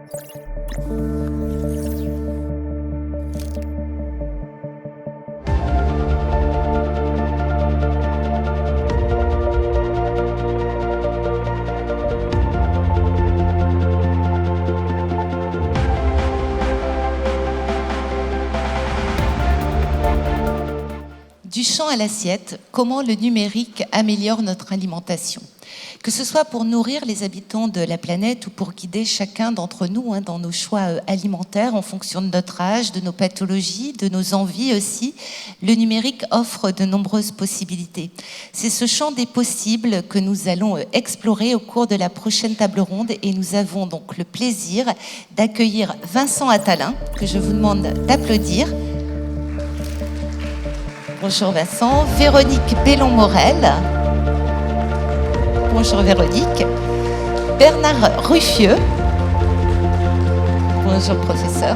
Du champ à l'assiette, comment le numérique améliore notre alimentation ? Que ce soit pour nourrir les habitants de la planète ou pour guider chacun d'entre nous dans nos choix alimentaires en fonction de notre âge, de nos pathologies, de nos envies aussi, le numérique offre de nombreuses possibilités. C'est ce champ des possibles que nous allons explorer au cours de la prochaine table ronde et nous avons donc le plaisir d'accueillir Vincent Attalin, que je vous demande d'applaudir. Bonjour Vincent. Véronique Bellon-Morel. Bonjour Véronique. Bernard Ruffieux. Bonjour professeur.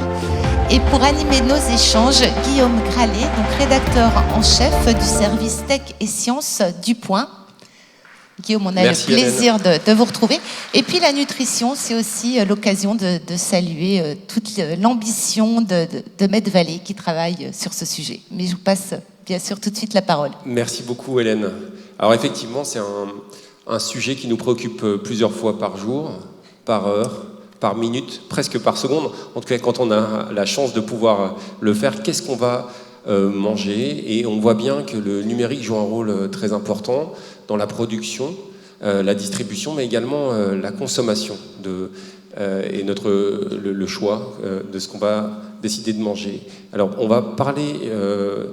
Et pour animer nos échanges, Guillaume Gralet, donc rédacteur en chef du service Tech et Sciences du Point. Guillaume, on a le plaisir de vous retrouver. Et puis la nutrition, c'est aussi l'occasion de saluer toute l'ambition de Medvalley qui travaille sur ce sujet. Mais je vous passe bien sûr tout de suite la parole. Merci beaucoup Hélène. Alors effectivement, c'est un sujet qui nous préoccupe plusieurs fois par jour, par heure, par minute, presque par seconde. En tout cas, quand on a la chance de pouvoir le faire, qu'est-ce qu'on va manger ? Et on voit bien que le numérique joue un rôle très important dans la production, la distribution, mais également la consommation et le choix de ce qu'on va décider de manger. Alors, on va parler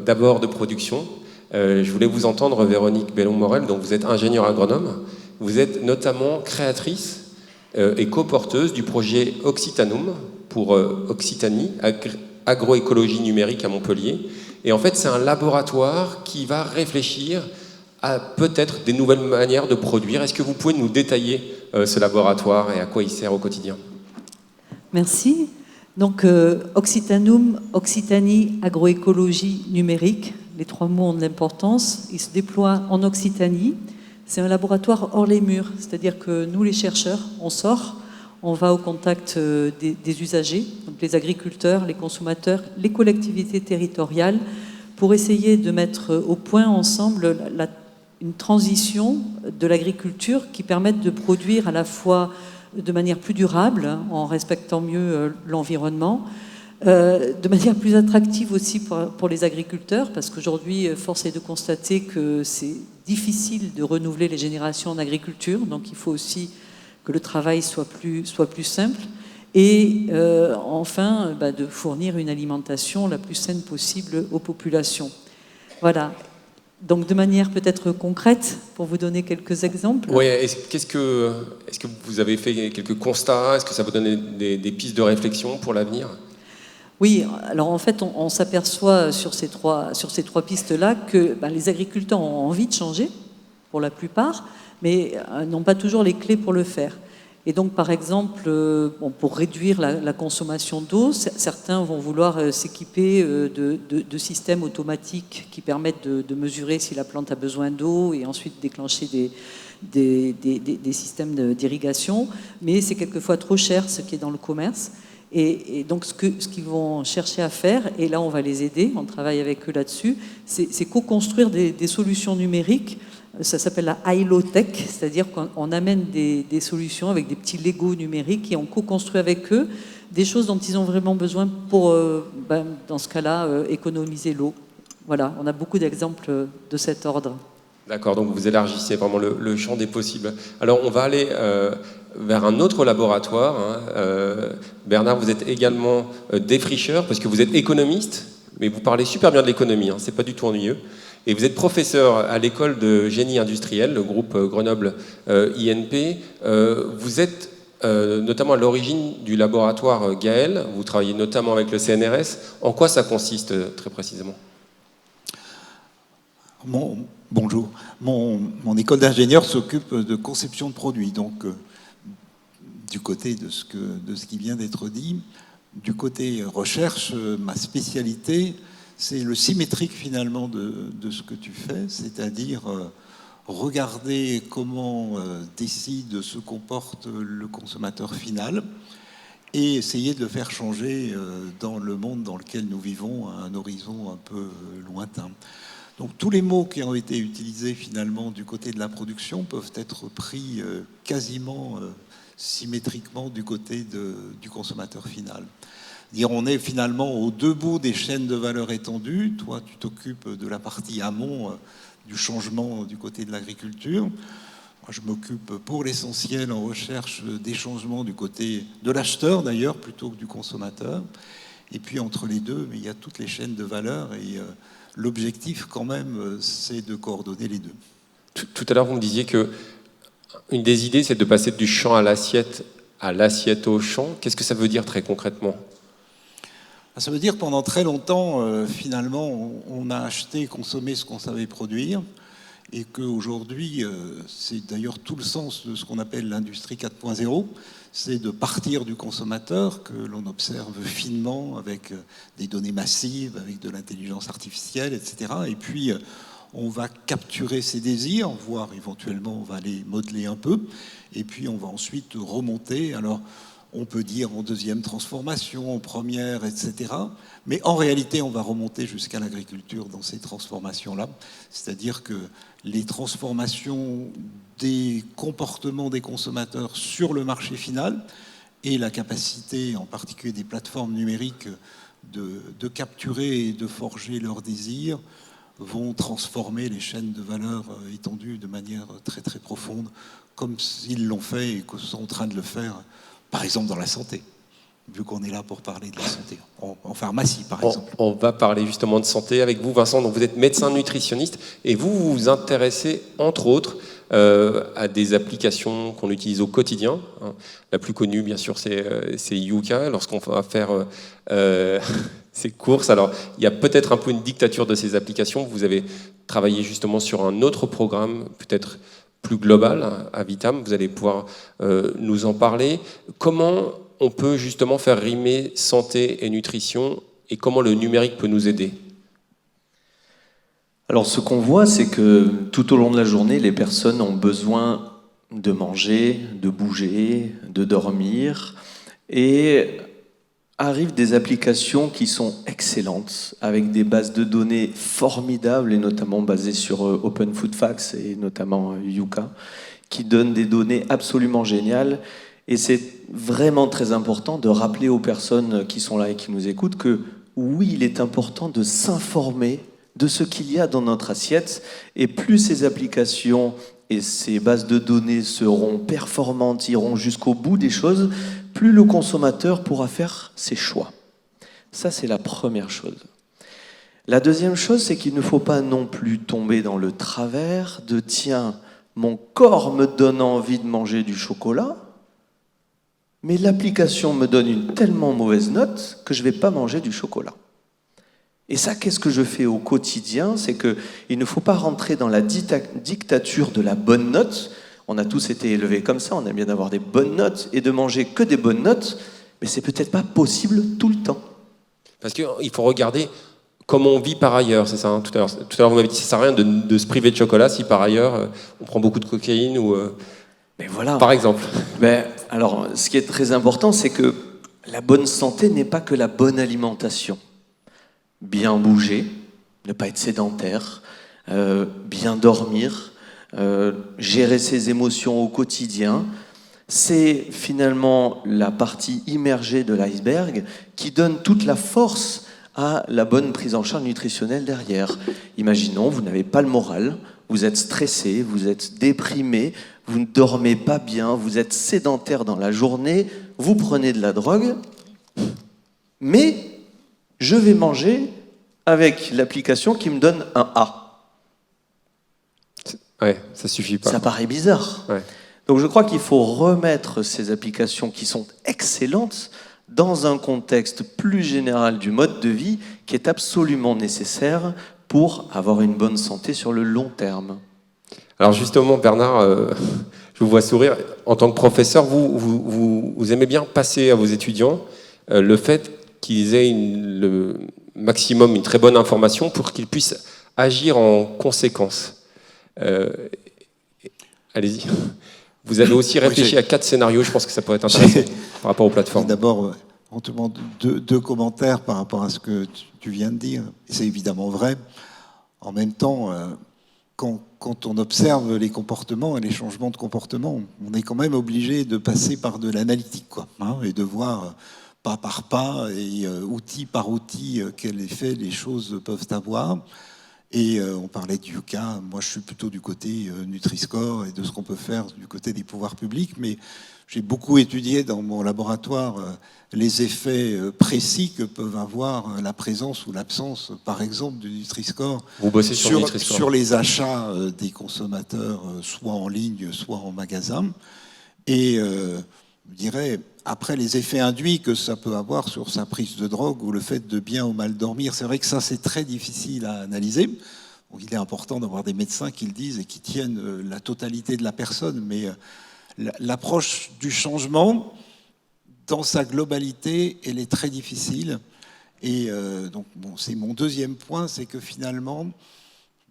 d'abord de production. Je voulais vous entendre, Véronique Bellon-Morel, donc vous êtes ingénieure agronome, vous êtes notamment créatrice et coporteuse du projet Occitanum pour Occitanie, agroécologie numérique à Montpellier. Et en fait, c'est un laboratoire qui va réfléchir à peut-être des nouvelles manières de produire. Est-ce que vous pouvez nous détailler ce laboratoire et à quoi il sert au quotidien ? Merci. Donc, Occitanum, Occitanie, agroécologie numérique, les trois mots ont de l'importance. Il se déploie en Occitanie. C'est un laboratoire hors les murs, c'est-à-dire que nous, les chercheurs, on sort, on va au contact des usagers, donc les agriculteurs, les consommateurs, les collectivités territoriales, pour essayer de mettre au point ensemble une transition de l'agriculture qui permette de produire à la fois de manière plus durable, en respectant mieux l'environnement, de manière plus attractive aussi pour les agriculteurs, parce qu'aujourd'hui, force est de constater que c'est difficile de renouveler les générations en agriculture, donc il faut aussi que le travail soit plus simple, et enfin de fournir une alimentation la plus saine possible aux populations. Voilà. Donc de manière peut-être concrète, pour vous donner quelques exemples. Oui, est-ce que vous avez fait quelques constats ? Est-ce que ça vous donne des pistes de réflexion pour l'avenir ? Oui, alors en fait, on s'aperçoit sur ces trois pistes-là que les agriculteurs ont envie de changer, pour la plupart, mais n'ont pas toujours les clés pour le faire. Et donc, par exemple, pour réduire la consommation d'eau, certains vont vouloir s'équiper de systèmes automatiques qui permettent de mesurer si la plante a besoin d'eau et ensuite déclencher des systèmes d'irrigation. Mais c'est quelquefois trop cher, ce qui est dans le commerce. Et donc, ce qu'ils vont chercher à faire, et là, on va les aider, on travaille avec eux là-dessus, c'est co-construire des solutions numériques. Ça s'appelle la high-low-tech, c'est-à-dire qu'on amène des solutions avec des petits Lego numériques et on co-construit avec eux des choses dont ils ont vraiment besoin pour, dans ce cas-là, économiser l'eau. Voilà, on a beaucoup d'exemples de cet ordre. D'accord, donc vous élargissez vraiment le champ des possibles. Alors, on va aller vers un autre laboratoire. Bernard, vous êtes également défricheur, parce que vous êtes économiste, mais vous parlez super bien de l'économie, c'est pas du tout ennuyeux. Et vous êtes professeur à l'école de génie industriel, le groupe Grenoble INP. Vous êtes notamment à l'origine du laboratoire Gaël. Vous travaillez notamment avec le CNRS. En quoi ça consiste très précisément ? Bonjour. Mon école d'ingénieur s'occupe de conception de produits. Donc, du côté de ce qui vient d'être dit, du côté recherche, ma spécialité, c'est le symétrique finalement de ce que tu fais, c'est-à-dire regarder comment décide, se comporte le consommateur final et essayer de le faire changer dans le monde dans lequel nous vivons, à un horizon un peu lointain. Donc tous les mots qui ont été utilisés finalement du côté de la production peuvent être pris quasiment symétriquement du côté du consommateur final. Dire on est finalement aux deux bouts des chaînes de valeur étendues. Toi, tu t'occupes de la partie amont du changement du côté de l'agriculture. Moi, je m'occupe pour l'essentiel en recherche des changements du côté de l'acheteur d'ailleurs plutôt que du consommateur. Et puis entre les deux, mais il y a toutes les chaînes de valeur et l'objectif quand même, c'est de coordonner les deux. Tout à l'heure, vous me disiez que une des idées, c'est de passer du champ à l'assiette au champ. Qu'est-ce que ça veut dire très concrètement ? Ça veut dire pendant très longtemps, finalement, on a acheté et consommé ce qu'on savait produire, et qu'aujourd'hui, c'est d'ailleurs tout le sens de ce qu'on appelle l'industrie 4.0, c'est de partir du consommateur, que l'on observe finement avec des données massives, avec de l'intelligence artificielle, etc. Et puis, on va capturer ses désirs, voire éventuellement, on va les modeler un peu, et puis on va ensuite remonter. Alors, on peut dire en deuxième transformation, en première, etc. Mais en réalité, on va remonter jusqu'à l'agriculture dans ces transformations-là. C'est-à-dire que les transformations des comportements des consommateurs sur le marché final et la capacité, en particulier des plateformes numériques, de capturer et de forger leurs désirs vont transformer les chaînes de valeur étendues de manière très très profonde, comme ils l'ont fait et que sont en train de le faire, par exemple dans la santé, vu qu'on est là pour parler de la santé, en pharmacie par exemple. On va parler justement de santé avec vous, Vincent. Donc vous êtes médecin nutritionniste et vous vous intéressez entre autres à des applications qu'on utilise au quotidien. La plus connue, bien sûr, c'est Yuka, lorsqu'on va faire ces courses. Alors, il y a peut-être un peu une dictature de ces applications. Vous avez travaillé justement sur un autre programme, peut-être plus global, à Vitam. Vous allez pouvoir nous en parler. Comment on peut justement faire rimer santé et nutrition et comment le numérique peut nous aider ? Alors ce qu'on voit, c'est que tout au long de la journée, les personnes ont besoin de manger, de bouger, de dormir, et arrivent des applications qui sont excellentes, avec des bases de données formidables, et notamment basées sur Open Food Facts, et notamment Yuka, qui donnent des données absolument géniales. Et c'est vraiment très important de rappeler aux personnes qui sont là et qui nous écoutent que oui, il est important de s'informer de ce qu'il y a dans notre assiette, et plus ces applications et ces bases de données seront performantes, iront jusqu'au bout des choses, plus le consommateur pourra faire ses choix. Ça, c'est la première chose. La deuxième chose, c'est qu'il ne faut pas non plus tomber dans le travers de « tiens, mon corps me donne envie de manger du chocolat, mais l'application me donne une tellement mauvaise note que je ne vais pas manger du chocolat ». Et ça, qu'est-ce que je fais au quotidien ? C'est qu'il ne faut pas rentrer dans la dictature de la bonne note. On a tous été élevés comme ça, on aime bien avoir des bonnes notes et de manger que des bonnes notes, mais c'est peut-être pas possible tout le temps. Parce qu'il faut regarder comment on vit par ailleurs, c'est ça, hein, tout à l'heure, vous m'avez dit que ça sert à rien de se priver de chocolat si par ailleurs on prend beaucoup de cocaïne ou Mais voilà. Par exemple. Alors, ce qui est très important, c'est que la bonne santé n'est pas que la bonne alimentation. Bien bouger, ne pas être sédentaire, bien dormir, gérer ses émotions au quotidien, c'est finalement la partie immergée de l'iceberg qui donne toute la force à la bonne prise en charge nutritionnelle derrière. Imaginons, vous n'avez pas le moral, vous êtes stressé, vous êtes déprimé, vous ne dormez pas bien, vous êtes sédentaire dans la journée, vous prenez de la drogue, mais je vais manger avec l'application qui me donne un A. Ouais, ça suffit pas. Ça paraît bizarre. Ouais. Donc je crois qu'il faut remettre ces applications qui sont excellentes dans un contexte plus général du mode de vie qui est absolument nécessaire pour avoir une bonne santé sur le long terme. Alors justement, Bernard, je vous vois sourire. En tant que professeur, vous aimez bien passer à vos étudiants le fait qu'ils aient le maximum une très bonne information pour qu'ils puissent agir en conséquence. Allez-y. Vous avez aussi réfléchi à 4 scénarios, je pense que ça pourrait être intéressant par rapport aux plateformes. D'abord, on te demande deux commentaires par rapport à ce que tu viens de dire. C'est évidemment vrai. En même temps, quand on observe les comportements et les changements de comportement, on est quand même obligé de passer par de l'analytique, quoi, hein, et de voir pas par pas et outil par outil quel effet les choses peuvent avoir. Et on parlait du Yucca. Moi, je suis plutôt du côté Nutri-Score et de ce qu'on peut faire du côté des pouvoirs publics, mais j'ai beaucoup étudié dans mon laboratoire les effets précis que peuvent avoir la présence ou l'absence, par exemple, du Nutri-Score. Vous bossez sur le Nutri-Score. Sur les achats des consommateurs, soit en ligne, soit en magasin. Et je dirais, après les effets induits que ça peut avoir sur sa prise de drogue ou le fait de bien ou mal dormir, c'est vrai que ça, c'est très difficile à analyser. Donc, il est important d'avoir des médecins qui le disent et qui tiennent la totalité de la personne, mais l'approche du changement, dans sa globalité, elle est très difficile. Et donc, bon, c'est mon deuxième point, c'est que finalement,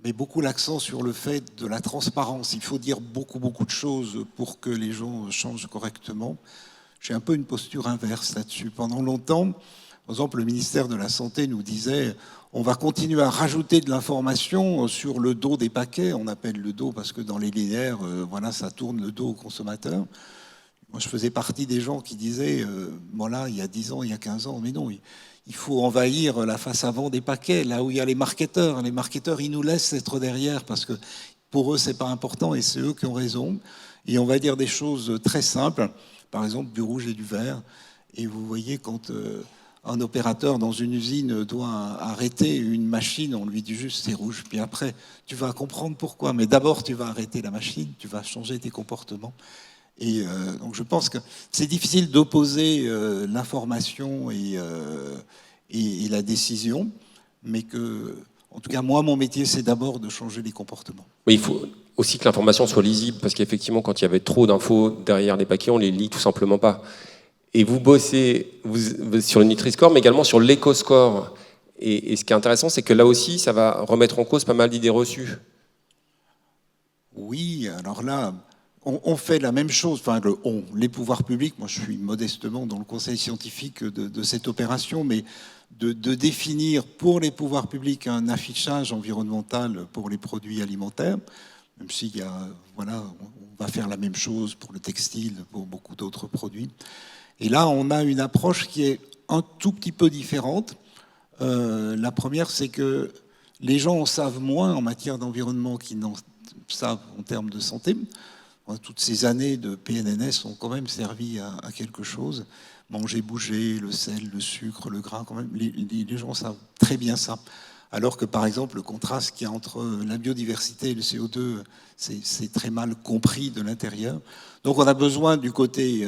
met beaucoup l'accent sur le fait de la transparence. Il faut dire beaucoup de choses pour que les gens changent correctement. J'ai un peu une posture inverse là-dessus. Pendant longtemps, par exemple, le ministère de la Santé nous disait on va continuer à rajouter de l'information sur le dos des paquets. On appelle le dos parce que dans les linéaires, voilà, ça tourne le dos au consommateur. Moi, je faisais partie des gens qui disaient voilà, il y a 10 ans, il y a 15 ans, mais non, il faut envahir la face avant des paquets, là où il y a les marketeurs. Les marketeurs, ils nous laissent être derrière parce que pour eux, c'est pas important et c'est eux qui ont raison. Et on va dire des choses très simples, par exemple du rouge et du vert. Et vous voyez, quand un opérateur dans une usine doit arrêter une machine, on lui dit juste c'est rouge. Puis après, tu vas comprendre pourquoi. Mais d'abord, tu vas arrêter la machine, tu vas changer tes comportements. Et donc je pense que c'est difficile d'opposer l'information et la décision, mais que, en tout cas, moi, mon métier, c'est d'abord de changer les comportements. Oui, il faut aussi que l'information soit lisible, parce qu'effectivement, quand il y avait trop d'infos derrière les paquets, on les lit tout simplement pas. Et vous bossez sur le Nutri-Score, mais également sur l'Eco-Score. Et ce qui est intéressant, c'est que là aussi, ça va remettre en cause pas mal d'idées reçues. Oui, alors là, on fait la même chose, enfin les pouvoirs publics, moi je suis modestement dans le conseil scientifique de cette opération, mais de définir pour les pouvoirs publics un affichage environnemental pour les produits alimentaires, même s'il y a, voilà, on va faire la même chose pour le textile, pour beaucoup d'autres produits. Et là, on a une approche qui est un tout petit peu différente. La première, c'est que les gens en savent moins en matière d'environnement qu'ils n'en savent en termes de santé. Toutes ces années de PNNS ont quand même servi à quelque chose. Manger, bouger, le sel, le sucre, le gras, quand même, les gens savent très bien ça. Alors que, par exemple, le contraste qu'il y a entre la biodiversité et le CO2, c'est très mal compris de l'intérieur. Donc on a besoin du côté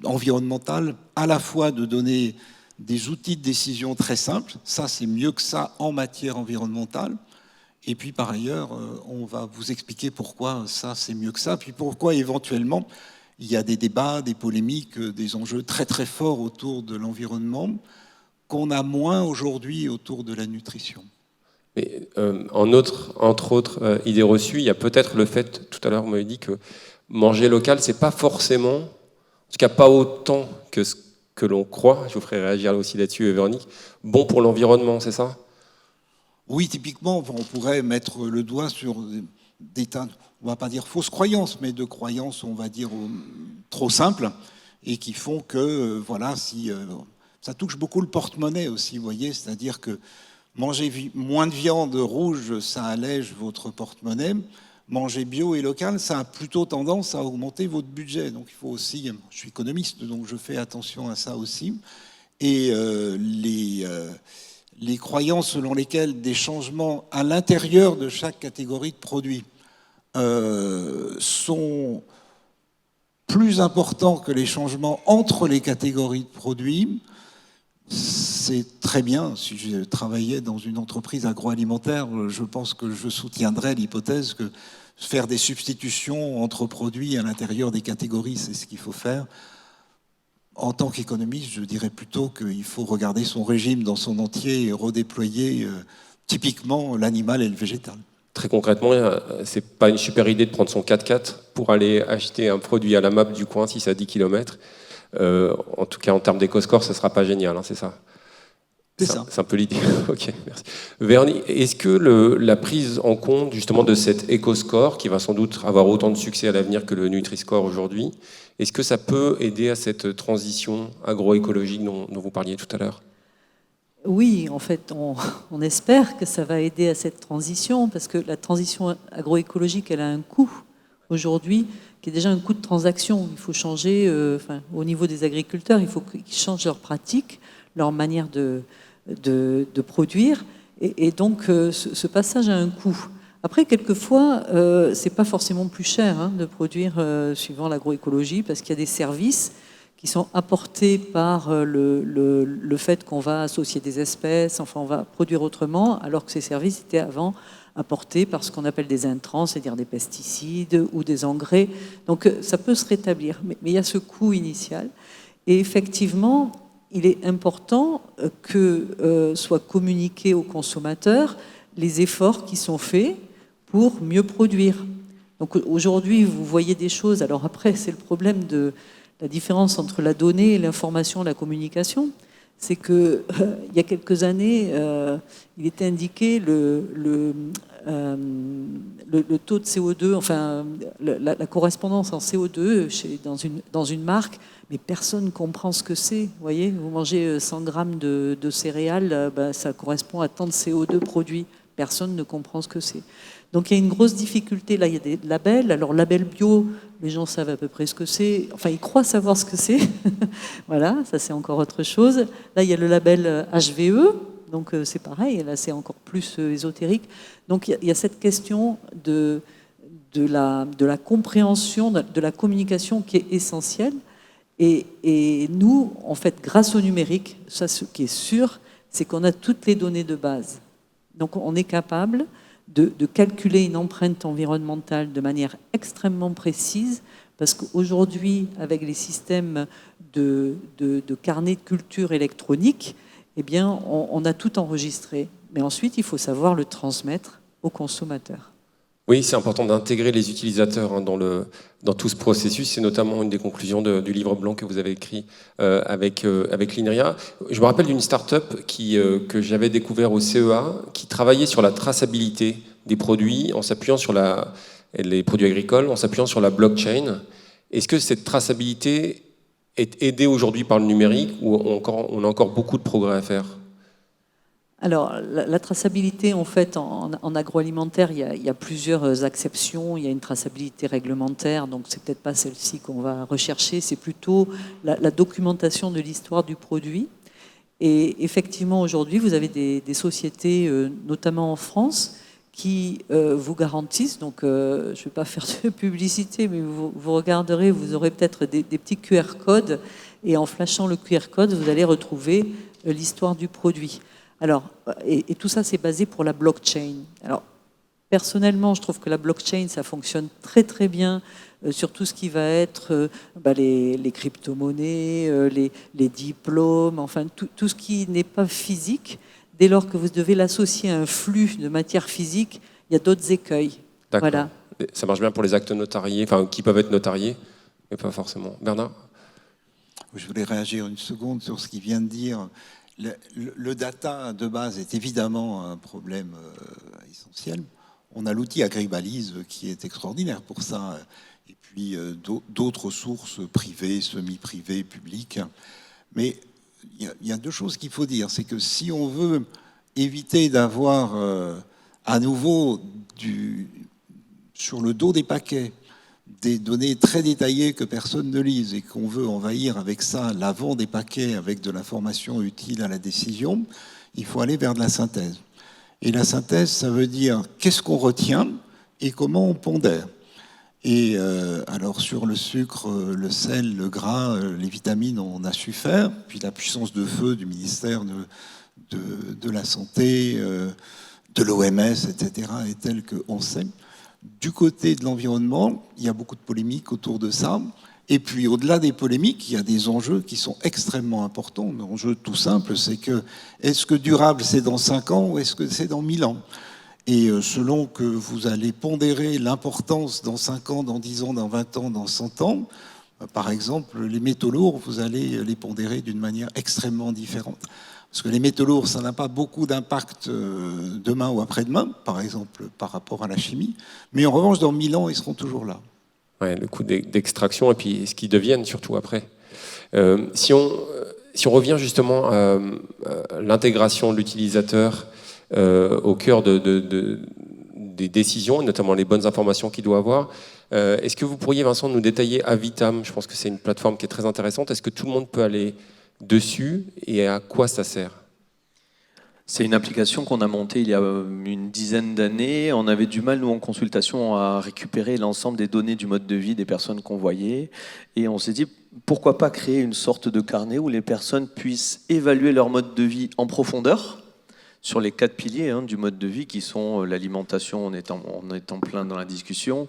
environnemental, à la fois de donner des outils de décision très simples, ça c'est mieux que ça en matière environnementale, et puis par ailleurs, on va vous expliquer pourquoi ça c'est mieux que ça, puis pourquoi éventuellement il y a des débats, des polémiques, des enjeux très très forts autour de l'environnement qu'on a moins aujourd'hui autour de la nutrition. Mais, entre autres idées reçues, il y a peut-être le fait, tout à l'heure, vous m'avez dit que manger local, c'est pas forcément, en tout cas pas autant que ce que l'on croit, je vous ferai réagir aussi là-dessus, Véronique, bon pour l'environnement, c'est ça ? Oui, typiquement, on pourrait mettre le doigt sur des tas, on va pas dire fausses croyances, mais de croyances, on va dire, trop simples, et qui font que, voilà, si ça touche beaucoup le porte-monnaie aussi, vous voyez, c'est-à-dire que manger moins de viande rouge, ça allège votre porte-monnaie. Manger bio et local, ça a plutôt tendance à augmenter votre budget. Donc il faut aussi, je suis économiste, donc je fais attention à ça aussi. Et les croyances selon lesquelles des changements à l'intérieur de chaque catégorie de produits sont plus importants que les changements entre les catégories de produits, c'est très bien. Si je travaillais dans une entreprise agroalimentaire, je pense que je soutiendrais l'hypothèse que faire des substitutions entre produits à l'intérieur des catégories, c'est ce qu'il faut faire. En tant qu'économiste, je dirais plutôt qu'il faut regarder son régime dans son entier et redéployer typiquement l'animal et le végétal. Très concrètement, c'est pas une super idée de prendre son 4x4 pour aller acheter un produit à la map du coin si c'est à 10 km. En tout cas, en termes d'éco-score, ça sera pas génial, hein, c'est ça? C'est ça. C'est un peu l'idée. Ok, merci. Vernie, est-ce que la prise en compte justement de cet éco-score, qui va sans doute avoir autant de succès à l'avenir que le Nutri-Score aujourd'hui, est-ce que ça peut aider à cette transition agroécologique dont vous parliez tout à l'heure? Oui, en fait, on espère que ça va aider à cette transition, parce que la transition agroécologique, elle a un coût aujourd'hui, qui est déjà un coût de transaction. Il faut changer, au niveau des agriculteurs, il faut qu'ils changent leurs pratiques, leur manière de produire, et donc ce passage a un coût. Après, quelquefois, c'est pas forcément plus cher de produire suivant l'agroécologie, parce qu'il y a des services qui sont apportés par le fait qu'on va associer des espèces, enfin on va produire autrement, alors que ces services étaient avant apportés par ce qu'on appelle des intrants, c'est-à-dire des pesticides ou des engrais. Donc ça peut se rétablir, mais il y a ce coût initial. Et effectivement, il est important que soient communiqués aux consommateurs les efforts qui sont faits pour mieux produire. Donc aujourd'hui, vous voyez des choses, alors après c'est le problème de la différence entre la donnée et l'information, la communication, c'est que il y a quelques années, il était indiqué le taux de CO2, enfin la correspondance en CO2 dans une marque, mais personne ne comprend ce que c'est. Vous voyez, vous mangez 100 grammes de céréales, ça correspond à tant de CO2 produit. Personne ne comprend ce que c'est. Donc il y a une grosse difficulté. Là, il y a des labels. Alors, label bio, les gens savent à peu près ce que c'est. Enfin, ils croient savoir ce que c'est. Voilà, ça c'est encore autre chose. Là, il y a le label HVE. Donc c'est pareil. Là, c'est encore plus ésotérique. Donc il y a cette question de la compréhension, de la communication qui est essentielle. Et nous, en fait, grâce au numérique, ça, ce qui est sûr, c'est qu'on a toutes les données de base. Donc on est capable de calculer une empreinte environnementale de manière extrêmement précise, parce qu'aujourd'hui, avec les systèmes de carnet de culture électronique, eh bien, on a tout enregistré. Mais ensuite, il faut savoir le transmettre aux consommateurs. Oui, c'est important d'intégrer les utilisateurs dans tout ce processus. C'est notamment une des conclusions du livre blanc que vous avez écrit avec l'INRIA. Je me rappelle d'une start-up que j'avais découvert au CEA qui travaillait sur la traçabilité des produits en s'appuyant sur les produits agricoles, en s'appuyant sur la blockchain. Est-ce que cette traçabilité est aidée aujourd'hui par le numérique ou on a encore beaucoup de progrès à faire ? Alors, la traçabilité, en fait, en agroalimentaire, il y a plusieurs acceptions. Il y a une traçabilité réglementaire, donc c'est peut-être pas celle-ci qu'on va rechercher, c'est plutôt la documentation de l'histoire du produit. Et effectivement, aujourd'hui, vous avez des sociétés, notamment en France, qui vous garantissent, donc je ne vais pas faire de publicité, mais vous regarderez, vous aurez peut-être des petits QR codes, et en flashant le QR code, vous allez retrouver l'histoire du produit. Alors, et tout ça, c'est basé pour la blockchain. Alors, personnellement, je trouve que la blockchain, ça fonctionne très très bien sur tout ce qui va être les crypto-monnaies, les diplômes, enfin tout ce qui n'est pas physique. Dès lors que vous devez l'associer à un flux de matière physique, il y a d'autres écueils. D'accord. Voilà. Ça marche bien pour les actes notariés, enfin qui peuvent être notariés, mais pas forcément. Bernard ? Je voulais réagir une seconde sur ce qu'il vient de dire. Le data de base est évidemment un problème essentiel. On a l'outil Agribalise qui est extraordinaire pour ça, et puis d'autres sources privées, semi-privées, publiques. Mais il y a deux choses qu'il faut dire. C'est que si on veut éviter d'avoir à nouveau sur le dos des paquets des données très détaillées que personne ne lise et qu'on veut envahir avec ça l'avant des paquets avec de l'information utile à la décision, il faut aller vers de la synthèse. Et la synthèse, ça veut dire qu'est-ce qu'on retient et comment on pondère. Et alors sur le sucre, le sel, le gras, les vitamines, on a su faire. Puis la puissance de feu du ministère de la Santé, de l'OMS, etc., est telle qu'on sait. Du côté de l'environnement, il y a beaucoup de polémiques autour de ça. Et puis, au-delà des polémiques, il y a des enjeux qui sont extrêmement importants. L'enjeu tout simple, c'est que est-ce que durable, c'est dans 5 ans ou est-ce que c'est dans 1000 ans ? Et selon que vous allez pondérer l'importance dans 5 ans, dans 10 ans, dans 20 ans, dans 100 ans, par exemple, les métaux lourds, vous allez les pondérer d'une manière extrêmement différente. Parce que les métaux lourds, ça n'a pas beaucoup d'impact demain ou après-demain, par exemple, par rapport à la chimie. Mais en revanche, dans 1000 ans, ils seront toujours là. Ouais, le coût d'extraction et puis ce qu'ils deviennent surtout après. Si on revient justement à l'intégration de l'utilisateur au cœur des décisions, notamment les bonnes informations qu'il doit avoir, est-ce que vous pourriez, Vincent, nous détailler Avitam? Je pense que c'est une plateforme qui est très intéressante. Est-ce que tout le monde peut aller dessus et à quoi ça sert? C'est une application qu'on a montée il y a une dizaine d'années. On avait du mal, nous, en consultation, à récupérer l'ensemble des données du mode de vie des personnes qu'on voyait. Et on s'est dit, pourquoi pas créer une sorte de carnet où les personnes puissent évaluer leur mode de vie en profondeur sur les 4 piliers du mode de vie qui sont l'alimentation, on est en plein dans la discussion,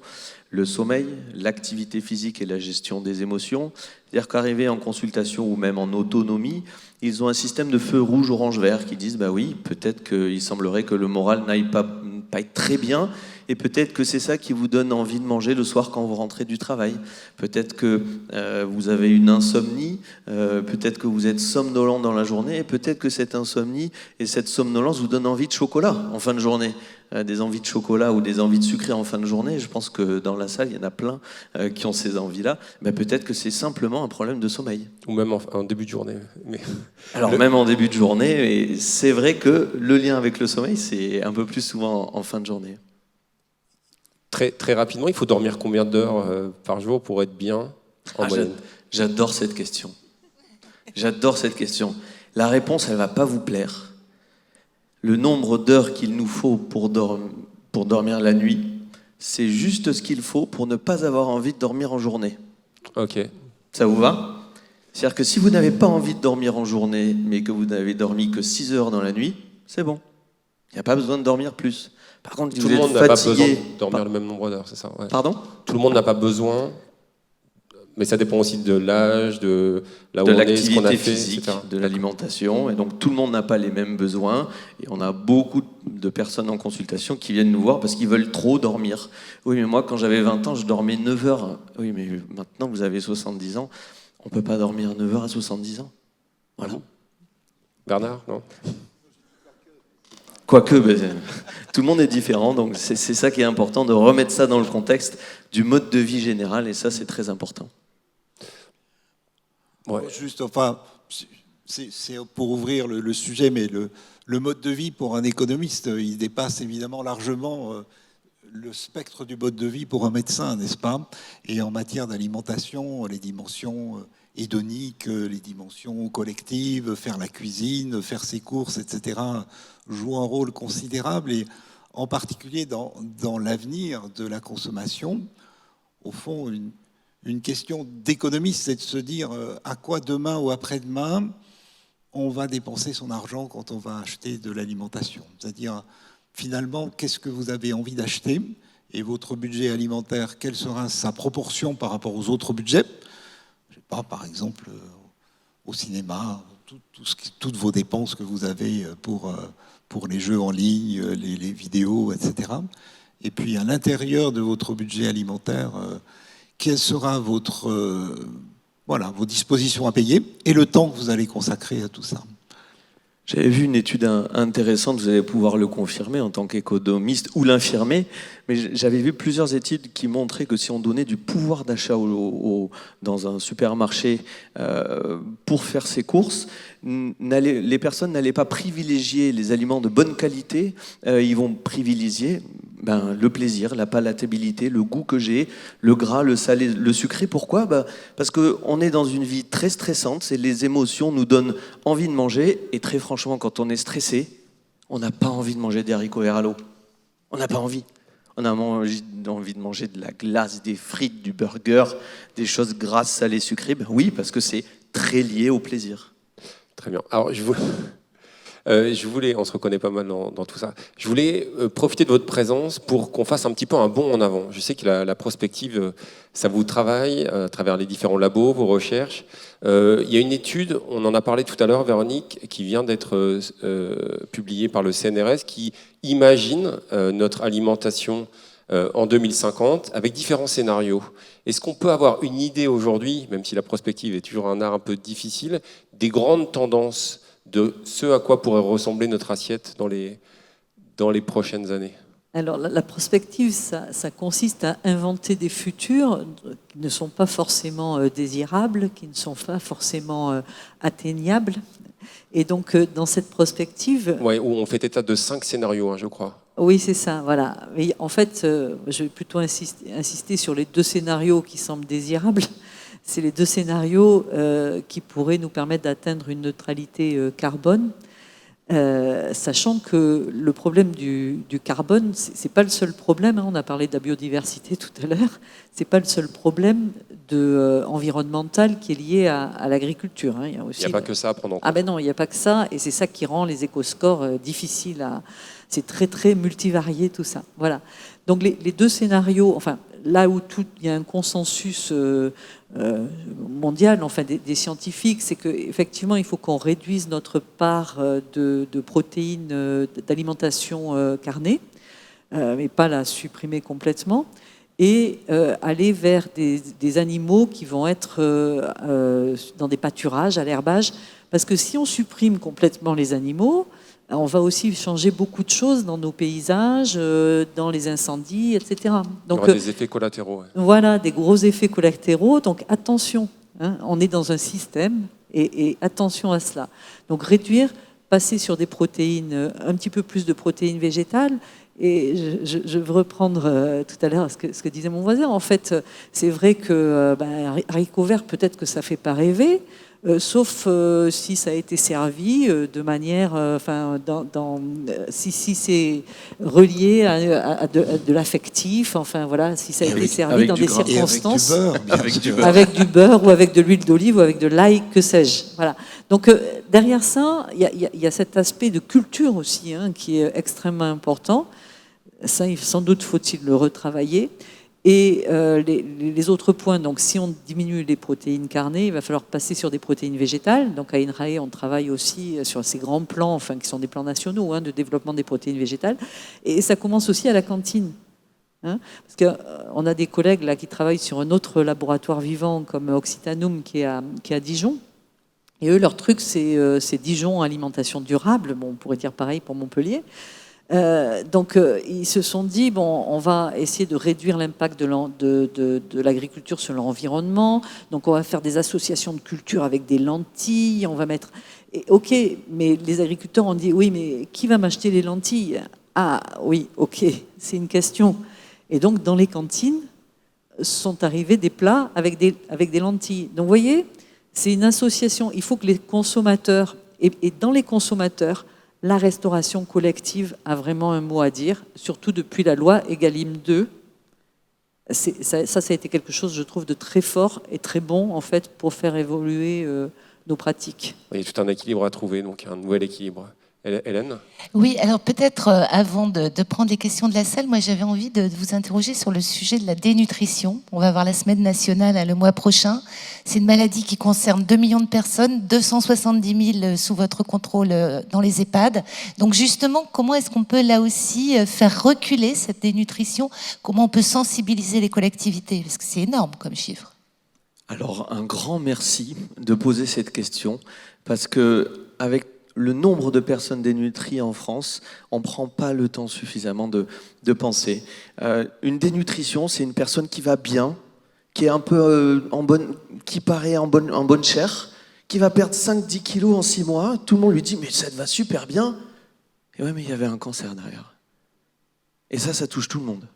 le sommeil, l'activité physique et la gestion des émotions. C'est-à-dire qu'arriver en consultation ou même en autonomie, ils ont un système de feu rouge, orange, vert qui disent, bah oui, peut-être qu'il semblerait que le moral n'aille pas être très bien, et peut-être que c'est ça qui vous donne envie de manger le soir quand vous rentrez du travail. Peut-être que vous avez une insomnie, peut-être que vous êtes somnolent dans la journée, et peut-être que cette insomnie et cette somnolence vous donnent envie de chocolat en fin de journée. Des envies de chocolat ou des envies de sucré en fin de journée, je pense que dans la salle, il y en a plein qui ont ces envies-là. Mais peut-être que c'est simplement un problème de sommeil. Ou même en début de journée. Alors même en début de journée, et c'est vrai que le lien avec le sommeil, c'est un peu plus souvent en fin de journée. Très, très rapidement, il faut dormir combien d'heures par jour pour être bien en moyenne? J'adore cette question. J'adore cette question. La réponse, elle ne va pas vous plaire. Le nombre d'heures qu'il nous faut pour dormir la nuit, c'est juste ce qu'il faut pour ne pas avoir envie de dormir en journée. Ok. Ça vous va? C'est-à-dire que si vous n'avez pas envie de dormir en journée, mais que vous n'avez dormi que 6 heures dans la nuit, c'est bon. Il n'y a pas besoin de dormir plus. Par contre, si tout vous le monde êtes n'a pas fatigué... besoin de dormir le même nombre d'heures, c'est ça? Ouais. Pardon? Tout le monde n'a pas besoin, mais ça dépend aussi de l'âge, de là où on est, ce qu'on a l'activité fait, physique, etc. de l'alimentation. Et donc, tout le monde n'a pas les mêmes besoins. Et on a beaucoup de personnes en consultation qui viennent nous voir parce qu'ils veulent trop dormir. Oui, mais moi, quand j'avais 20 ans, je dormais 9 heures. Oui, mais maintenant, vous avez 70 ans. On ne peut pas dormir 9 heures à 70 ans. Voilà. Bernard, non? Quoique, tout le monde est différent, donc c'est ça qui est important, de remettre ça dans le contexte du mode de vie général, et ça, c'est très important. Ouais. Juste, enfin, c'est pour ouvrir le sujet, mais le mode de vie pour un économiste, il dépasse évidemment largement le spectre du mode de vie pour un médecin, n'est-ce pas? Et en matière d'alimentation, les dimensions hédoniques, les dimensions collectives, faire la cuisine, faire ses courses, etc., jouent un rôle considérable, et en particulier dans l'avenir de la consommation. Au fond, une question d'économiste, c'est de se dire à quoi demain ou après-demain on va dépenser son argent quand on va acheter de l'alimentation. C'est-à-dire, finalement, qu'est-ce que vous avez envie d'acheter, et votre budget alimentaire, quelle sera sa proportion par rapport aux autres budgets? Je ne sais pas, par exemple, au cinéma, toutes vos dépenses que vous avez pour les jeux en ligne, les vidéos, etc. Et puis, à l'intérieur de votre budget alimentaire, quelle sera vos dispositions à payer et le temps que vous allez consacrer à tout ça. J'avais vu une étude intéressante, vous allez pouvoir le confirmer en tant qu'économiste ou l'infirmer, mais j'avais vu plusieurs études qui montraient que si on donnait du pouvoir d'achat dans un supermarché pour faire ses courses, les personnes n'allaient pas privilégier les aliments de bonne qualité, ils vont privilégier le plaisir, la palatabilité, le goût que j'ai, le gras, le salé, le sucré. Pourquoi? Parce qu'on est dans une vie très stressante, les émotions nous donnent envie de manger, et très franchement, quand on est stressé, on n'a pas envie de manger des haricots verts à l'eau. On n'a pas envie. On a envie de manger de la glace, des frites, du burger, des choses grasses, salées, sucrées. Oui, parce que c'est très lié au plaisir. Très bien. Alors, Je voulais, on se reconnaît pas mal dans tout ça. Je voulais profiter de votre présence pour qu'on fasse un petit peu un bond en avant. Je sais que la prospective, ça vous travaille à travers les différents labos, vos recherches. Il y a une étude, on en a parlé tout à l'heure, Véronique, qui vient d'être publiée par le CNRS, qui imagine notre alimentation en 2050 avec différents scénarios. Est-ce qu'on peut avoir une idée aujourd'hui, même si la prospective est toujours un art un peu difficile, des grandes tendances de ce à quoi pourrait ressembler notre assiette dans les prochaines années? Alors, la prospective, ça consiste à inventer des futurs qui ne sont pas forcément désirables, qui ne sont pas forcément atteignables. Et donc, dans cette prospective... Ouais, où on fait état de 5 scénarios, hein, je crois. Oui, c'est ça, voilà. Mais en fait, je vais plutôt insister sur les 2 scénarios qui semblent désirables. C'est les 2 scénarios qui pourraient nous permettre d'atteindre une neutralité carbone, sachant que le problème du carbone, c'est pas le seul problème, hein, on a parlé de la biodiversité tout à l'heure, c'est pas le seul problème environnemental qui est lié à l'agriculture. Hein. Il n'y a pas que ça à prendre en compte. Ah ben non, il n'y a pas que ça, et c'est ça qui rend les écoscores difficiles à... C'est très très multivarié tout ça. Voilà. Donc les 2 scénarios, enfin là où il y a un consensus mondial, enfin des scientifiques, c'est qu'effectivement il faut qu'on réduise notre part de protéines d'alimentation carnée, mais pas la supprimer complètement, et aller vers des animaux qui vont être dans des pâturages, à l'herbage, parce que si on supprime complètement les animaux, on va aussi changer beaucoup de choses dans nos paysages, dans les incendies, etc. Donc, il y aura des effets collatéraux. Ouais. Voilà, des gros effets collatéraux. Donc attention, hein, on est dans un système et attention à cela. Donc réduire, passer sur des protéines, un petit peu plus de protéines végétales. Et je veux reprendre tout à l'heure ce que disait mon voisin. En fait, c'est vrai que haricots verts, peut-être que ça ne fait pas rêver. Sauf si ça a été servi de manière, si c'est relié à de l'affectif, enfin voilà, si ça a été servi dans des circonstances, avec du beurre ou avec de l'huile d'olive ou avec de l'ail, que sais-je. Voilà. Donc derrière ça, il y a cet aspect de culture aussi, hein, qui est extrêmement important. Ça, sans doute faut-il le retravailler. Et les autres points, donc si on diminue les protéines carnées, il va falloir passer sur des protéines végétales. Donc à INRAE, on travaille aussi sur ces grands plans, enfin qui sont des plans nationaux, hein, de développement des protéines végétales. Et ça commence aussi à la cantine. Hein, parce qu'on a des collègues là qui travaillent sur un autre laboratoire vivant comme Occitanum qui est à Dijon. Et eux, leur truc, c'est Dijon alimentation durable. Bon, on pourrait dire pareil pour Montpellier. Donc ils se sont dit, bon, on va essayer de réduire l'impact de l'agriculture sur l'environnement, donc on va faire des associations de culture avec des lentilles, on va mettre... Et, ok, mais les agriculteurs ont dit, oui, mais qui va m'acheter les lentilles? Ah oui, ok, c'est une question. Et donc dans les cantines sont arrivés des plats avec des lentilles. Donc vous voyez, c'est une association, il faut que les consommateurs, et dans les consommateurs, la restauration collective a vraiment un mot à dire, surtout depuis la loi Egalim 2. Ça a été quelque chose, je trouve, de très fort et très bon, en fait, pour faire évoluer nos pratiques. Il y a tout un équilibre à trouver, donc un nouvel équilibre. Hélène ? Oui, alors peut-être avant de prendre les questions de la salle, moi j'avais envie de vous interroger sur le sujet de la dénutrition. On va avoir la semaine nationale le mois prochain. C'est une maladie qui concerne 2 millions de personnes, 270 000 sous votre contrôle dans les EHPAD. Donc justement, comment est-ce qu'on peut là aussi faire reculer cette dénutrition? Comment on peut sensibiliser les collectivités? Parce que c'est énorme comme chiffre. Alors un grand merci de poser cette question, parce que avec le nombre de personnes dénutries en France, on ne prend pas le temps suffisamment de penser. Une dénutrition, c'est une personne qui va bien, qui est un peu qui paraît en bonne chair, qui va perdre 5-10 kilos en 6 mois. Tout le monde lui dit « mais ça te va super bien ». Et ouais, mais il y avait un cancer derrière. Et ça touche tout le monde.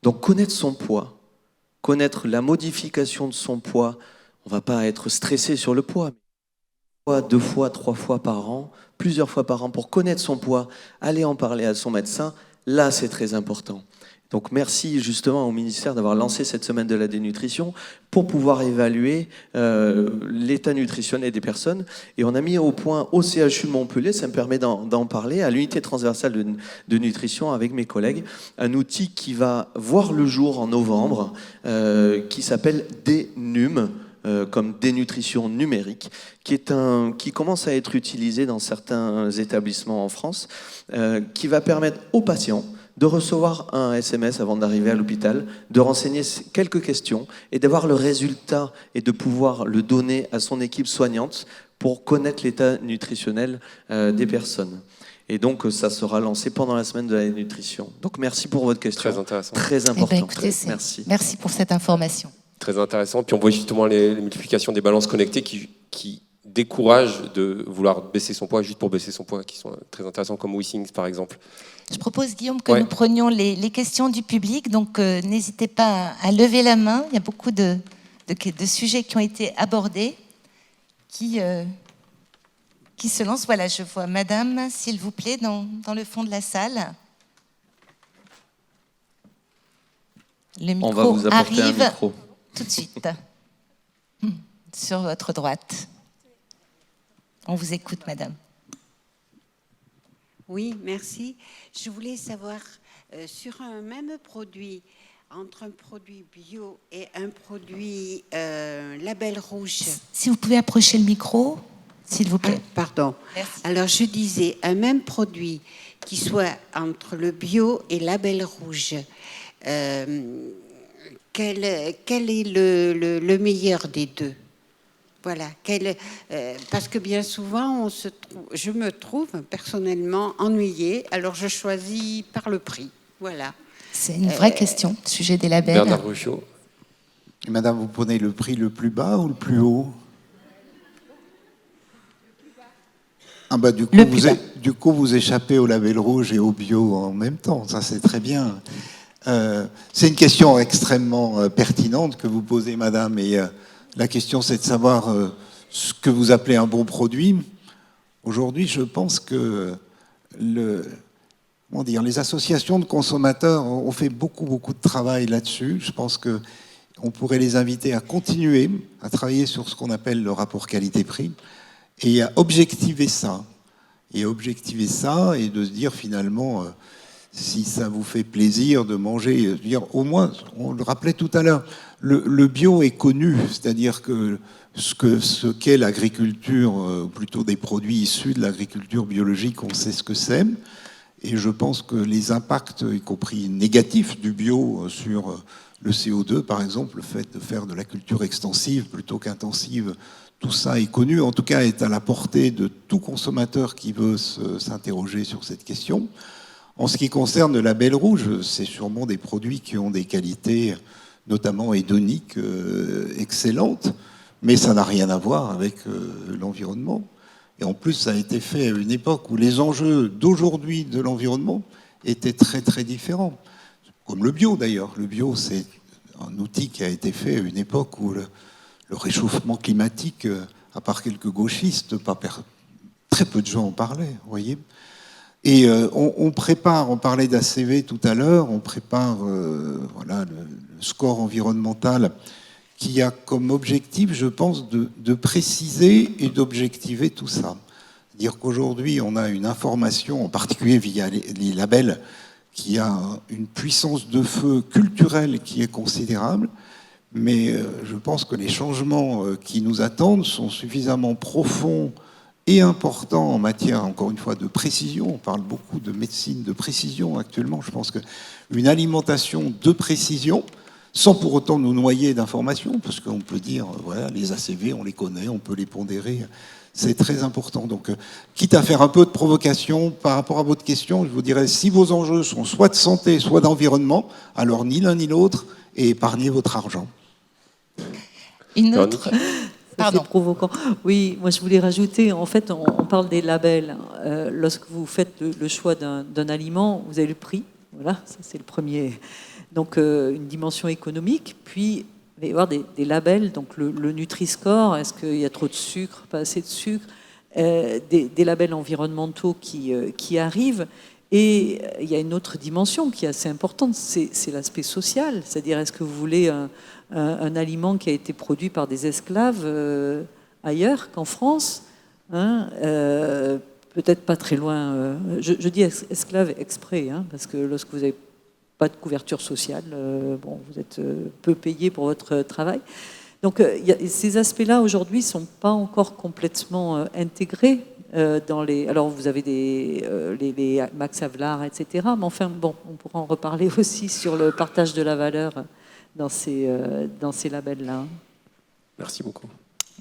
Donc connaître son poids, connaître la modification de son poids, on ne va pas être stressé sur le poids. 2 fois, 3 fois par an, plusieurs fois par an, pour connaître son poids, aller en parler à son médecin, là c'est très important. Donc merci justement au ministère d'avoir lancé cette semaine de la dénutrition pour pouvoir évaluer l'état nutritionnel des personnes. Et on a mis au point au CHU de Montpellier, ça me permet d'en parler, à l'unité transversale de nutrition avec mes collègues, un outil qui va voir le jour en novembre, qui s'appelle DNUM, comme dénutrition numérique, qui commence à être utilisé dans certains établissements en France, qui va permettre aux patients de recevoir un SMS avant d'arriver à l'hôpital, de renseigner quelques questions et d'avoir le résultat et de pouvoir le donner à son équipe soignante pour connaître l'état nutritionnel des personnes. Et donc, ça sera lancé pendant la semaine de la nutrition. Donc, merci pour votre question. Très intéressant. Très important. Eh ben, écoutez, Merci. Merci pour cette information. Très intéressant. Puis on voit justement les multiplications des balances connectées qui découragent de vouloir baisser son poids juste pour baisser son poids, qui sont très intéressants, comme WeThings par exemple. Je propose, Guillaume, que nous prenions les questions du public. Donc, n'hésitez pas à lever la main. Il y a beaucoup de sujets qui ont été abordés. Qui se lance? Voilà, je vois Madame, s'il vous plaît, dans le fond de la salle. Le micro On va vous apporter arrive un micro. tout de suite. Sur votre droite. On vous écoute, Madame. Oui, merci. Je voulais savoir, sur un même produit, entre un produit bio et un produit label rouge. Si vous pouvez approcher le micro, s'il vous plaît. Pardon. Merci. Alors, je disais, un même produit qui soit entre le bio et label rouge, quel est le meilleur des deux? Voilà, parce que bien souvent, je me trouve personnellement ennuyée, alors je choisis par le prix. Voilà. C'est une vraie question, le sujet des labels. Bernard Ruchot. Et madame, vous prenez le prix le plus bas ou le plus haut? Ah bah, du coup, vous échappez au label rouge et au bio en même temps. Ça, c'est très bien. C'est une question extrêmement pertinente que vous posez, madame. Et la question, c'est de savoir ce que vous appelez un bon produit. Aujourd'hui, je pense que les associations de consommateurs ont fait beaucoup de travail là-dessus. Je pense qu'on pourrait les inviter à continuer à travailler sur ce qu'on appelle le rapport qualité-prix et à objectiver ça. Et de se dire finalement, si ça vous fait plaisir de manger, au moins, on le rappelait tout à l'heure, le bio est connu, c'est-à-dire que ce qu'est l'agriculture, plutôt des produits issus de l'agriculture biologique, on sait ce que c'est. Et je pense que les impacts, y compris négatifs, du bio sur le CO2, par exemple, le fait de faire de la culture extensive plutôt qu'intensive, tout ça est connu, en tout cas est à la portée de tout consommateur qui veut s'interroger sur cette question. En ce qui concerne le label rouge, c'est sûrement des produits qui ont des qualités, notamment hédoniques, excellentes, mais ça n'a rien à voir avec l'environnement. Et en plus, ça a été fait à une époque où les enjeux d'aujourd'hui de l'environnement étaient très différents. Comme le bio d'ailleurs. Le bio, c'est un outil qui a été fait à une époque où le réchauffement climatique, à part quelques gauchistes, très peu de gens en parlaient, vous voyez. Et on parlait d'ACV tout à l'heure, on prépare le score environnemental qui a comme objectif, je pense, de préciser et d'objectiver tout ça. C'est-à-dire qu'aujourd'hui, on a une information, en particulier via les labels, qui a une puissance de feu culturelle qui est considérable, mais je pense que les changements qui nous attendent sont suffisamment profonds et importants en matière, encore une fois, de précision. On parle beaucoup de médecine de précision actuellement. Je pense qu'une alimentation de précision, sans pour autant nous noyer d'informations, parce qu'on peut dire, voilà, les ACV, on les connaît, on peut les pondérer, c'est très important. Donc, quitte à faire un peu de provocation par rapport à votre question, je vous dirais, si vos enjeux sont soit de santé, soit d'environnement, alors ni l'un ni l'autre, et épargnez votre argent. Une autre... C'est provoquant. Oui, moi je voulais rajouter, en fait, on parle des labels. Lorsque vous faites le choix d'un aliment, vous avez le prix, voilà, ça c'est le premier. Donc une dimension économique, puis il va y avoir des labels, donc le Nutri-Score, est-ce qu'il y a trop de sucre, pas assez de sucre, des labels environnementaux qui arrivent, Et il y a une autre dimension qui est assez importante, c'est l'aspect social. C'est-à-dire, est-ce que vous voulez un aliment qui a été produit par des esclaves ailleurs qu'en France, hein, peut-être pas très loin. Je dis esclaves exprès, hein, parce que lorsque vous n'avez pas de couverture sociale, bon, vous êtes peu payé pour votre travail. Donc ces aspects-là, aujourd'hui, ne sont pas encore complètement intégrés dans les... Alors, vous avez les Max Havelaar, etc. Mais enfin, bon, on pourra en reparler aussi sur le partage de la valeur dans ces labels-là. Merci beaucoup.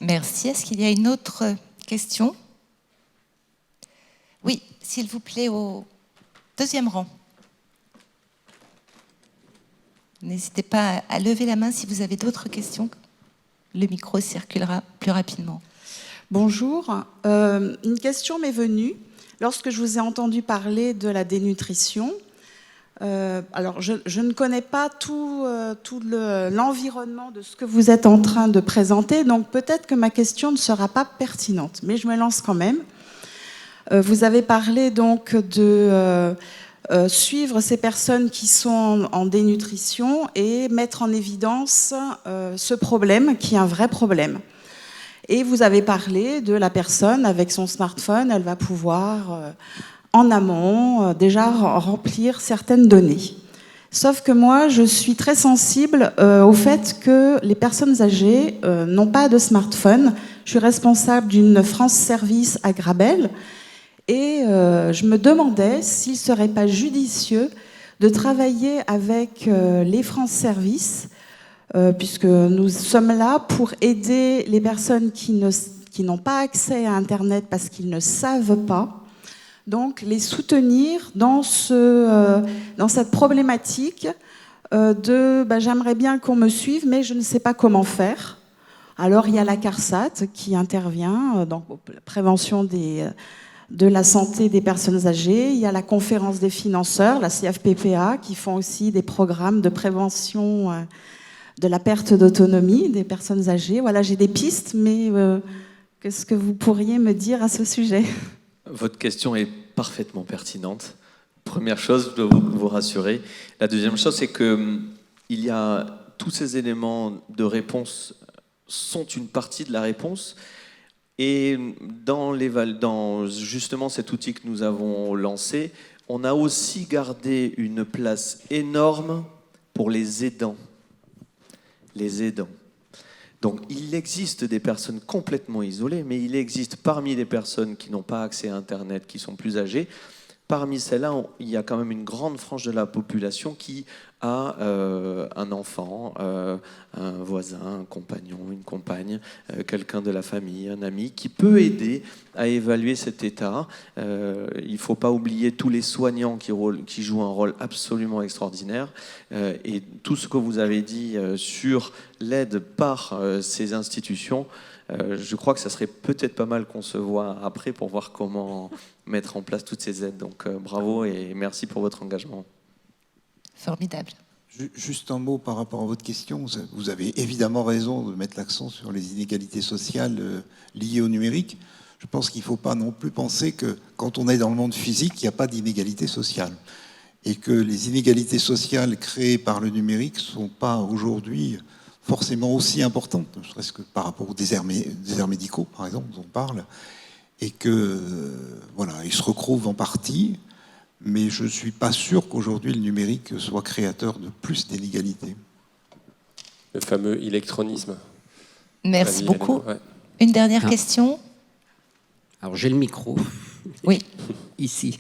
Merci. Est-ce qu'il y a une autre question? Oui, s'il vous plaît, au deuxième rang. N'hésitez pas à lever la main si vous avez d'autres questions. Le micro circulera plus rapidement. Bonjour. Une question m'est venue lorsque je vous ai entendu parler de la dénutrition. Alors, je ne connais pas tout l'environnement de ce que vous êtes en train de présenter, donc peut-être que ma question ne sera pas pertinente, mais je me lance quand même. Vous avez parlé donc de suivre ces personnes qui sont en dénutrition et mettre en évidence ce problème qui est un vrai problème. Et vous avez parlé de la personne avec son smartphone, elle va pouvoir en amont déjà remplir certaines données. Sauf que moi, je suis très sensible au fait que les personnes âgées n'ont pas de smartphone. Je suis responsable d'une France Service à Grabel. Et je me demandais s'il ne serait pas judicieux de travailler avec les France Service, puisque nous sommes là pour aider les personnes qui n'ont pas accès à Internet parce qu'ils ne savent pas. Donc, les soutenir dans cette problématique de j'aimerais bien qu'on me suive, mais je ne sais pas comment faire. Alors, il y a la CARSAT qui intervient dans la prévention de la santé des personnes âgées. Il y a la conférence des financeurs, la CFPPA, qui font aussi des programmes de prévention de la perte d'autonomie des personnes âgées. Voilà, j'ai des pistes, mais qu'est-ce que vous pourriez me dire à ce sujet ? Votre question est parfaitement pertinente. Première chose, je dois vous rassurer. La deuxième chose, c'est que il y a tous ces éléments de réponse sont une partie de la réponse. Et dans justement cet outil que nous avons lancé, on a aussi gardé une place énorme pour les aidants. Les aidants. Donc il existe des personnes complètement isolées, mais il existe parmi les personnes qui n'ont pas accès à Internet, qui sont plus âgées, parmi celles-là, il y a quand même une grande frange de la population qui a un enfant, un voisin, un compagnon, une compagne, quelqu'un de la famille, un ami, qui peut aider à évaluer cet état. Il ne faut pas oublier tous les soignants qui jouent un rôle absolument extraordinaire. Et tout ce que vous avez dit sur l'aide par ces institutions, je crois que ça serait peut-être pas mal qu'on se voit après pour voir comment mettre en place toutes ces aides. Donc bravo et merci pour votre engagement. Formidable. Juste un mot par rapport à votre question. Vous avez évidemment raison de mettre l'accent sur les inégalités sociales liées au numérique. Je pense qu'il ne faut pas non plus penser que quand on est dans le monde physique, il n'y a pas d'inégalités sociales. Et que les inégalités sociales créées par le numérique ne sont pas aujourd'hui forcément aussi importantes, ne serait-ce que par rapport aux déserts médicaux, par exemple, dont on parle. Et que, voilà, ils se recouvrent en partie. Mais je ne suis pas sûr qu'aujourd'hui le numérique soit créateur de plus d'inégalités. Le fameux électronisme. Merci beaucoup. Ouais. Une dernière question. Alors j'ai le micro. Oui. Ici.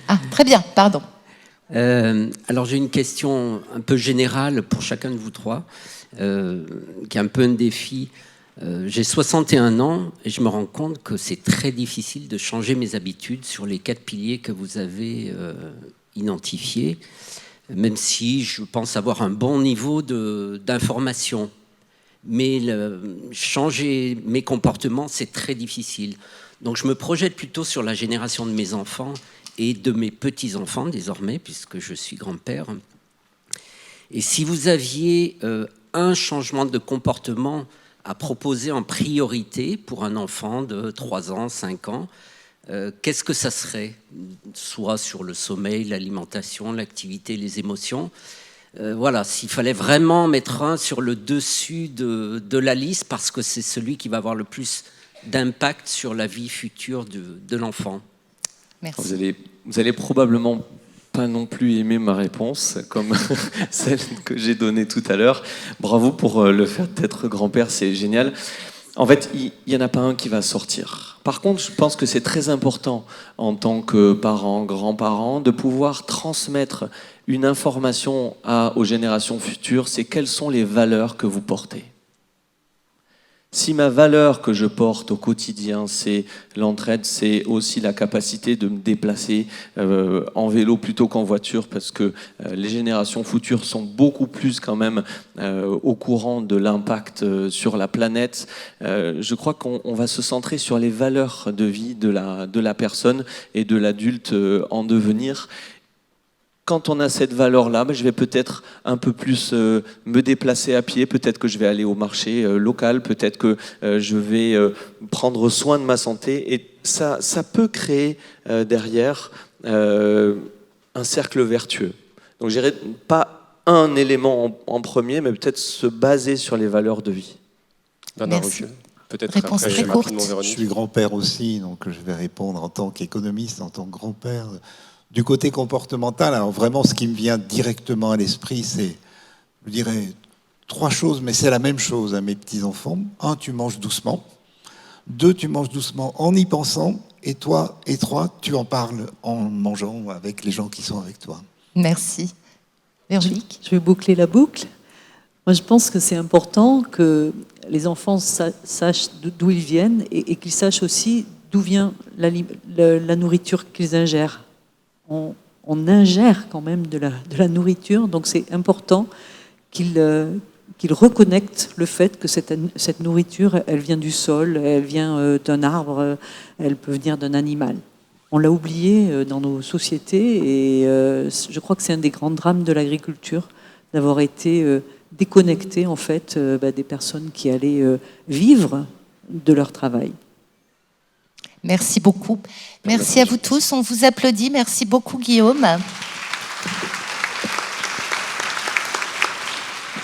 Ah, très bien, pardon. Alors j'ai une question un peu générale pour chacun de vous trois, qui est un peu un défi. J'ai 61 ans et je me rends compte que c'est très difficile de changer mes habitudes sur les 4 piliers que vous avez identifiés, même si je pense avoir un bon niveau d'information. Mais changer mes comportements, c'est très difficile. Donc je me projette plutôt sur la génération de mes enfants et de mes petits-enfants désormais, puisque je suis grand-père. Et si vous aviez un changement de comportement à proposer en priorité pour un enfant de 3 ans, 5 ans, qu'est-ce que ça serait? Soit sur le sommeil, l'alimentation, l'activité, les émotions. Voilà, s'il fallait vraiment mettre un sur le dessus de la liste, parce que c'est celui qui va avoir le plus d'impact sur la vie future de l'enfant. Merci. Vous allez probablement pas non plus aimer ma réponse, comme celle que j'ai donnée tout à l'heure. Bravo pour le fait d'être grand-père, c'est génial. En fait, il n'y en a pas un qui va sortir. Par contre, je pense que c'est très important en tant que parent, grand-parent, de pouvoir transmettre une information aux générations futures, c'est quelles sont les valeurs que vous portez. Si ma valeur que je porte au quotidien, c'est l'entraide, c'est aussi la capacité de me déplacer en vélo plutôt qu'en voiture, parce que les générations futures sont beaucoup plus quand même au courant de l'impact sur la planète. Je crois qu'on va se centrer sur les valeurs de vie de la personne et de l'adulte en devenir. Quand on a cette valeur-là, je vais peut-être un peu plus me déplacer à pied, peut-être que je vais aller au marché local, peut-être que je vais prendre soin de ma santé. Et ça peut créer derrière un cercle vertueux. Donc je dirais pas un élément en premier, mais peut-être se baser sur les valeurs de vie. Merci. Peut-être réponse très courte. Je suis grand-père aussi, donc je vais répondre en tant qu'économiste, en tant que grand-père. Du côté comportemental, alors vraiment ce qui me vient directement à l'esprit, c'est, je dirais, 3 choses, mais c'est la même chose à mes petits-enfants. 1, tu manges doucement. 2, tu manges doucement en y pensant. Et 3, tu en parles en mangeant avec les gens qui sont avec toi. Merci. Véronique? Je vais boucler la boucle. Moi, je pense que c'est important que les enfants sachent d'où ils viennent et qu'ils sachent aussi d'où vient la nourriture qu'ils ingèrent. On ingère quand même de la nourriture, donc c'est important qu'ils reconnectent le fait que cette nourriture, elle vient du sol, elle vient d'un arbre, elle peut venir d'un animal. On l'a oublié dans nos sociétés et je crois que c'est un des grands drames de l'agriculture, d'avoir été déconnectés en fait des personnes qui allaient vivre de leur travail. Merci beaucoup. Merci à vous tous. On vous applaudit. Merci beaucoup, Guillaume.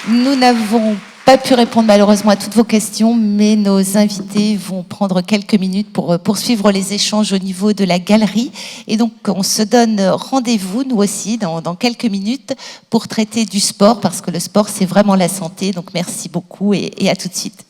Nous n'avons pas pu répondre malheureusement à toutes vos questions, mais nos invités vont prendre quelques minutes pour poursuivre les échanges au niveau de la galerie. Et donc, on se donne rendez-vous, nous aussi, dans quelques minutes, pour traiter du sport, parce que le sport, c'est vraiment la santé. Donc, merci beaucoup et à tout de suite.